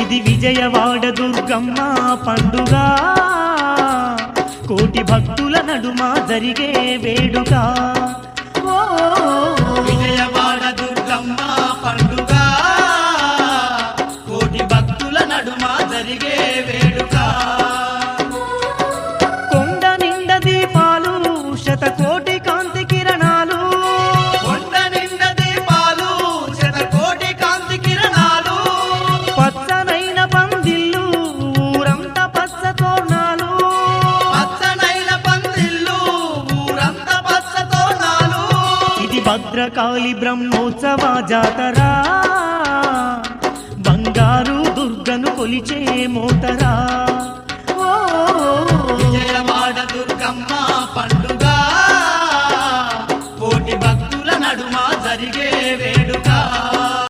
ఇది విజయవాడ దుర్గమ్మ పండుగ, కోటి భక్తుల నడుమ జరిగే వేడుక. విజయవాడ దుర్గమ్మ పండుగ, కోటి భక్తుల నడుమ జరిగే వేడుక. కొండ నిండ దీపాలు, శతకోటి కాంతి కిరణాలు, కొండ నిండ దీపాలు, శతకోటి కాంతి కిరణాలు, పచ్చనైన పందిళ్ళు, ఊరంతా పచ్చ తోరణాలు, పచ్చనైన పందిళ్ళు, ఊరంతా పచ్చ తోరణాలు. ఇది భద్రకాళి బ్రహ్మోత్సవ జాతర, బంగారు దుర్గను కొలిచే మోతరా. విజయవాడ దుర్గమ్మ పండుగ, కోటి భక్తుల నడుమ జరిగే వేడుక.